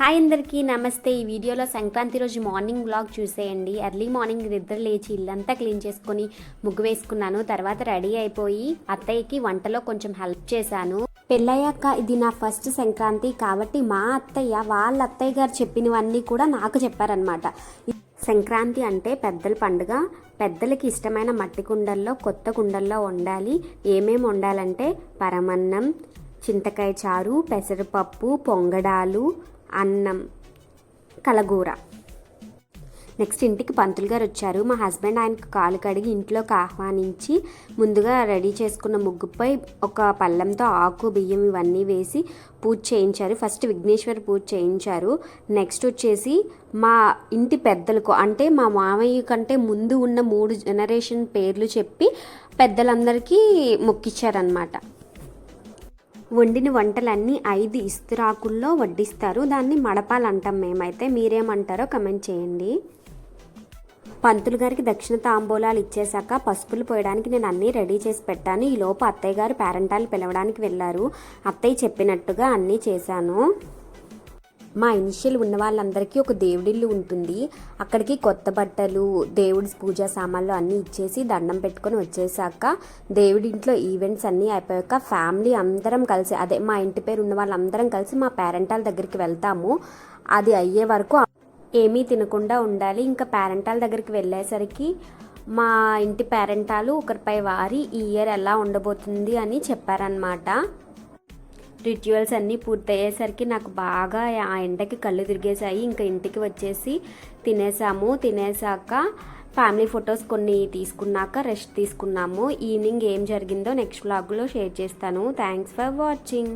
Hi అందరికీ నమస్తే. ఈ వీడియోలో సంక్రాంతి రోజు మార్నింగ్ వ్లాగ్ చూసేయండి. ఎర్లీ మార్నింగ్ నిద్ర లేచి ఇల్లంతా క్లీన్ చేసుకొని ముగ్గు వేసుకున్నాను. తర్వాత రెడీ అయిపోయి అత్తయ్యకి వంటలో కొంచెం హెల్ప్ చేశాను. పెళ్ళయ్యాక ఇది నా ఫస్ట్ సంక్రాంతి కాబట్టి మా అత్తయ్య వాళ్ళ అత్తయ్య గారు చెప్పినవన్నీ కూడా నాకు చెప్పారనమాట. సంక్రాంతి అంటే పెద్దల పండుగ. పెద్దలకి ఇష్టమైన మట్టి కుండల్లో కొత్త కుండల్లో వండాలి. ఏమేమి వండాలంటే పరమన్నం, చింతకాయ చారు, పెసరపప్పు, పొంగడాలు, అన్నం, కలగూర. నెక్స్ట్ ఇంటికి పంతులు గారు వచ్చారు. మా హస్బెండ్ ఆయనకు కాలు కడిగి ఇంట్లోకి ఆహ్వానించి ముందుగా రెడీ చేసుకున్న ముగ్గుపై ఒక పళ్ళెంతో ఆకు బియ్యం ఇవన్నీ వేసి పూజ చేయించారు. ఫస్ట్ విఘ్నేశ్వర పూజ చేయించారు. నెక్స్ట్ వచ్చేసి మా ఇంటి పెద్దలకు అంటే మా మామయ్య కంటే ముందు ఉన్న 3 జనరేషన్ పేర్లు చెప్పి పెద్దలందరికీ మొక్కిచ్చారనమాట. వండిన వంటలన్నీ 5 ఇస్తరాకుల్లో వడ్డిస్తారు. దాన్ని మడపాలు అంటాం మేమైతే. మీరేమంటారో కమెంట్ చేయండి. పంతులు గారికి దక్షిణ తాంబూలాలు ఇచ్చేశాక పసుపులు పోయడానికి నేను అన్నీ రెడీ చేసి పెట్టాను. ఈ లోపు అత్తయ్య గారు పేరెంటాలు పిలవడానికి వెళ్ళారు. అత్తయ్య చెప్పినట్టుగా అన్నీ చేశాను. మా ఇనిషియల్ ఉన్న వాళ్ళందరికీ ఒక దేవుడిల్లు ఉంటుంది. అక్కడికి కొత్త బట్టలు, దేవుడి పూజా సామాన్లు అన్నీ ఇచ్చేసి దండం పెట్టుకొని వచ్చేసాక దేవుడి ఇంట్లో ఈవెంట్స్ అన్నీ అయిపోయాక ఫ్యామిలీ అందరం కలిసి, అదే మా ఇంటి పేరు ఉన్న వాళ్ళందరం కలిసి మా పేరెంటాల దగ్గరికి వెళ్తాము. అది అయ్యే వరకు ఏమీ తినకుండా ఉండాలి. ఇంకా పేరెంటాల దగ్గరికి వెళ్ళేసరికి మా ఇంటి పేరెంటాలు ఒకరిపై వారి ఈ ఇయర్ ఎలా ఉండబోతుంది అని చెప్పారనమాట. రిచువల్స్ అన్నీ పూర్తయ్యేసరికి నాకు బాగా ఆ ఎండకి కళ్ళు తిరిగేసాయి. ఇంకా ఇంటికి వచ్చేసి తినేసాము. తినేసాక ఫ్యామిలీ ఫొటోస్ కొన్ని తీసుకున్నాక రెస్ట్ తీసుకున్నాము. ఈవినింగ్ ఏం జరిగిందో నెక్స్ట్ వ్లాగ్లో షేర్ చేస్తాను. Thanks for watching.